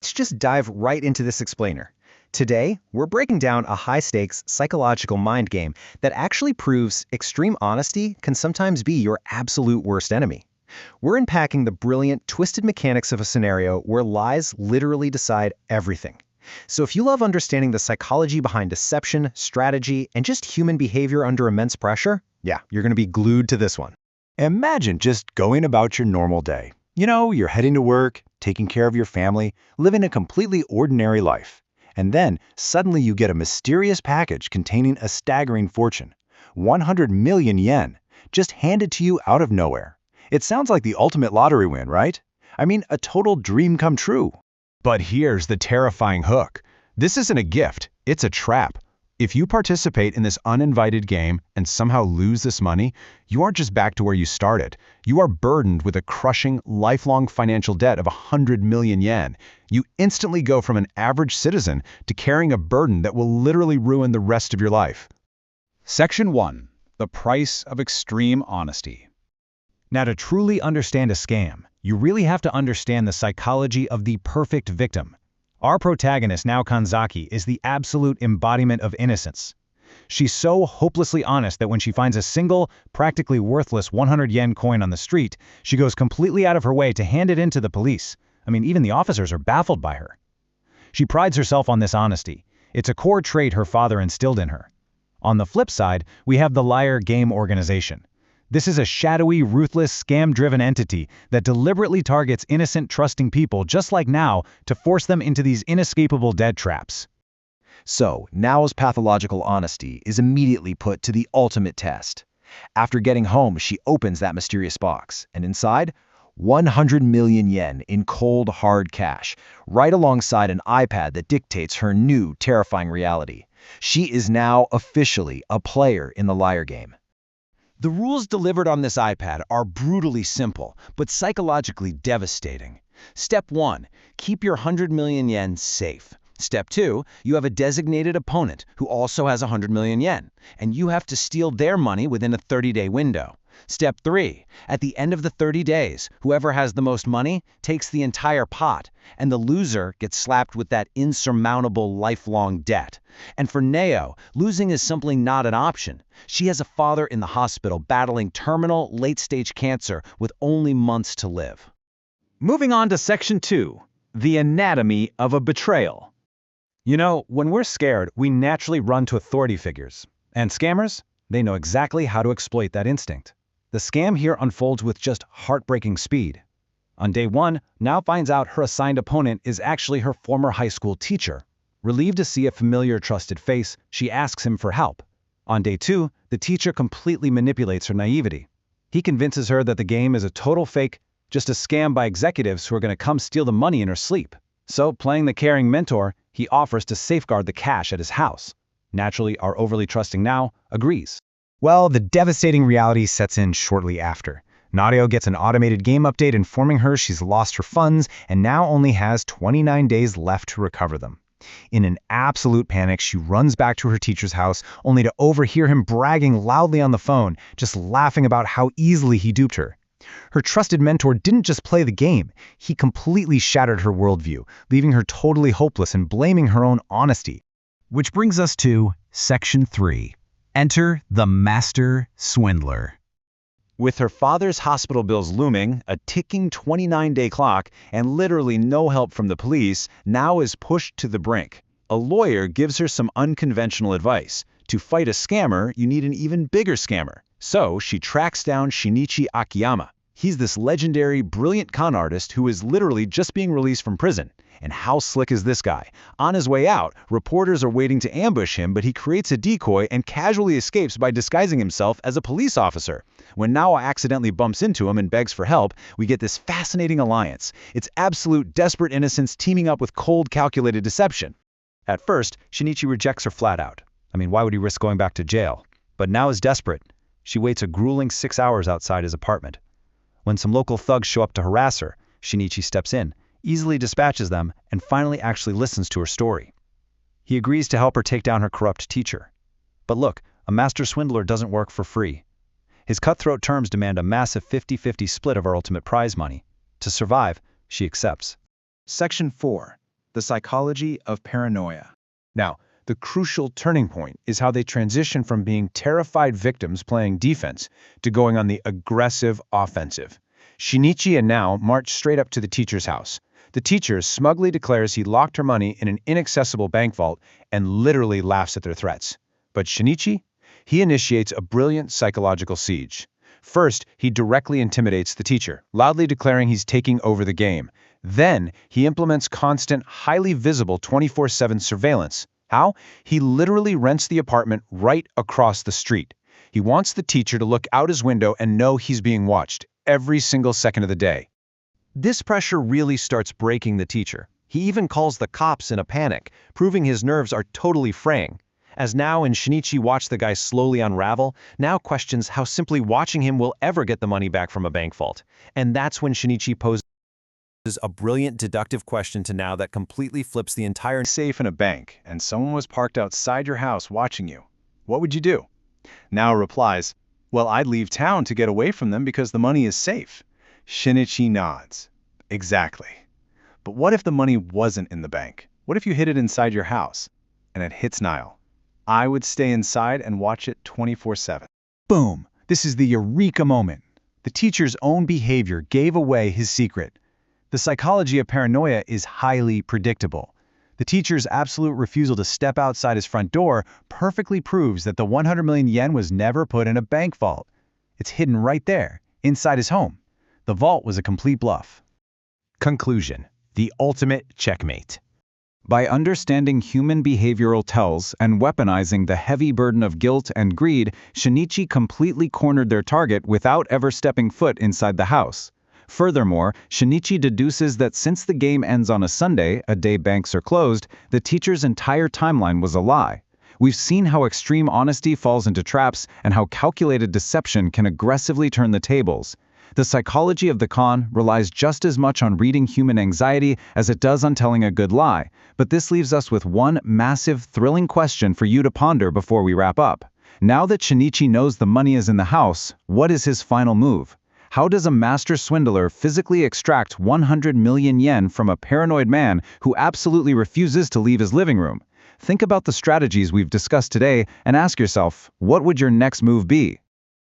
Let's just dive right into this explainer. Today, we're breaking down a high-stakes psychological mind game that actually proves extreme honesty can sometimes be your absolute worst enemy. We're unpacking the brilliant, twisted mechanics of a scenario where lies literally decide everything. So if you love understanding the psychology behind deception, strategy, and just human behavior under immense pressure, yeah, you're going to be glued to this one. Imagine just going about your normal day. You're heading to work, taking care of your family, living a completely ordinary life. And then, suddenly you get a mysterious package containing a staggering fortune. 100 million yen, just handed to you out of nowhere. It sounds like the ultimate lottery win, right? I mean, a total dream come true. But here's the terrifying hook. This isn't a gift, it's a trap. If you participate in this uninvited game and somehow lose this money, you aren't just back to where you started. You are burdened with a crushing, lifelong financial debt of 100 million yen. You instantly go from an average citizen to carrying a burden that will literally ruin the rest of your life. Section 1. The price of extreme honesty. Now, to truly understand a scam, you really have to understand the psychology of the perfect victim. Our protagonist, Nao Kanzaki, is the absolute embodiment of innocence. She's so hopelessly honest that when she finds a single, practically worthless 100 yen coin on the street, she goes completely out of her way to hand it in to the police. I mean, even the officers are baffled by her. She prides herself on this honesty. It's a core trait her father instilled in her. On the flip side, we have the Liar Game Organization. This is a shadowy, ruthless, scam-driven entity that deliberately targets innocent, trusting people just like Nao to force them into these inescapable debt traps. So, Nao's pathological honesty is immediately put to the ultimate test. After getting home, she opens that mysterious box, and inside, 100 million yen in cold, hard cash, right alongside an iPad that dictates her new, terrifying reality. She is now officially a player in the liar game. The rules delivered on this iPad are brutally simple, but psychologically devastating. Step 1. Keep your 100 million yen safe. Step 2. You have a designated opponent who also has 100 million yen, and you have to steal their money within a 30-day window. Step 3. At the end of the 30 days, whoever has the most money takes the entire pot, and the loser gets slapped with that insurmountable lifelong debt. And for Nao, losing is simply not an option. She has a father in the hospital battling terminal, late-stage cancer with only months to live. Moving on to Section 2. The anatomy of a betrayal. When we're scared, we naturally run to authority figures. And scammers? They know exactly how to exploit that instinct. The scam here unfolds with just heartbreaking speed. On day 1, Nao finds out her assigned opponent is actually her former high school teacher. Relieved to see a familiar, trusted face, she asks him for help. On day 2, the teacher completely manipulates her naivety. He convinces her that the game is a total fake, just a scam by executives who are going to come steal the money in her sleep. So, playing the caring mentor, he offers to safeguard the cash at his house. Naturally, our overly trusting Nao agrees. Well, the devastating reality sets in shortly after. Nadio gets an automated game update informing her she's lost her funds and now only has 29 days left to recover them. In an absolute panic, she runs back to her teacher's house, only to overhear him bragging loudly on the phone, just laughing about how easily he duped her. Her trusted mentor didn't just play the game, he completely shattered her worldview, leaving her totally hopeless and blaming her own honesty. Which brings us to Section 3. Enter the Master Swindler. With her father's hospital bills looming, a ticking 29-day clock, and literally no help from the police, Nao is pushed to the brink. A lawyer gives her some unconventional advice. To fight a scammer, you need an even bigger scammer. So she tracks down Shinichi Akiyama. He's this legendary, brilliant con artist who is literally just being released from prison. And how slick is this guy? On his way out, reporters are waiting to ambush him, but he creates a decoy and casually escapes by disguising himself as a police officer. When Nao accidentally bumps into him and begs for help, we get this fascinating alliance. It's absolute desperate innocence teaming up with cold, calculated deception. At first, Shinichi rejects her flat out. I mean, why would he risk going back to jail? But Nao is desperate. She waits a grueling 6 hours outside his apartment. When some local thugs show up to harass her, Shinichi steps in, easily dispatches them, and finally actually listens to her story. He agrees to help her take down her corrupt teacher. But look, a master swindler doesn't work for free. His cutthroat terms demand a massive 50-50 split of her ultimate prize money. To survive, she accepts. Section 4. the psychology of paranoia. Now, the crucial turning point is how they transition from being terrified victims playing defense to going on the aggressive offensive. Shinichi and Nao march straight up to the teacher's house. The teacher smugly declares he locked her money in an inaccessible bank vault and literally laughs at their threats. But Shinichi? He initiates a brilliant psychological siege. First, he directly intimidates the teacher, loudly declaring he's taking over the game. Then, he implements constant, highly visible 24/7 surveillance. How? He literally rents the apartment right across the street. He wants the teacher to look out his window and know he's being watched every single second of the day. This pressure really starts breaking the teacher. He even calls the cops in a panic, proving his nerves are totally fraying. As Nao and Shinichi watch the guy slowly unravel, Nao questions how simply watching him will ever get the money back from a bank vault. And that's when Shinichi poses a brilliant deductive question to Nao that completely flips the entire Safe in a bank, and someone was parked outside your house watching you. What would you do? Nao replies, well, I'd leave town to get away from them because the money is safe. Shinichi nods. Exactly. But what if the money wasn't in the bank? What if you hid it inside your house? And it hits Nao. I would stay inside and watch it 24/7. Boom! This is the eureka moment. The teacher's own behavior gave away his secret. The psychology of paranoia is highly predictable. The teacher's absolute refusal to step outside his front door perfectly proves that the 100 million yen was never put in a bank vault. It's hidden right there, inside his home. The vault was a complete bluff. Conclusion: the ultimate checkmate. By understanding human behavioral tells and weaponizing the heavy burden of guilt and greed, Shinichi completely cornered their target without ever stepping foot inside the house. Furthermore, Shinichi deduces that since the game ends on a Sunday, a day banks are closed, the teacher's entire timeline was a lie. We've seen how extreme honesty falls into traps and how calculated deception can aggressively turn the tables. The psychology of the con relies just as much on reading human anxiety as it does on telling a good lie, but this leaves us with one massive, thrilling question for you to ponder before we wrap up. Now that Shinichi knows the money is in the house, what is his final move? How does a master swindler physically extract 100 million yen from a paranoid man who absolutely refuses to leave his living room? Think about the strategies we've discussed today and ask yourself, what would your next move be?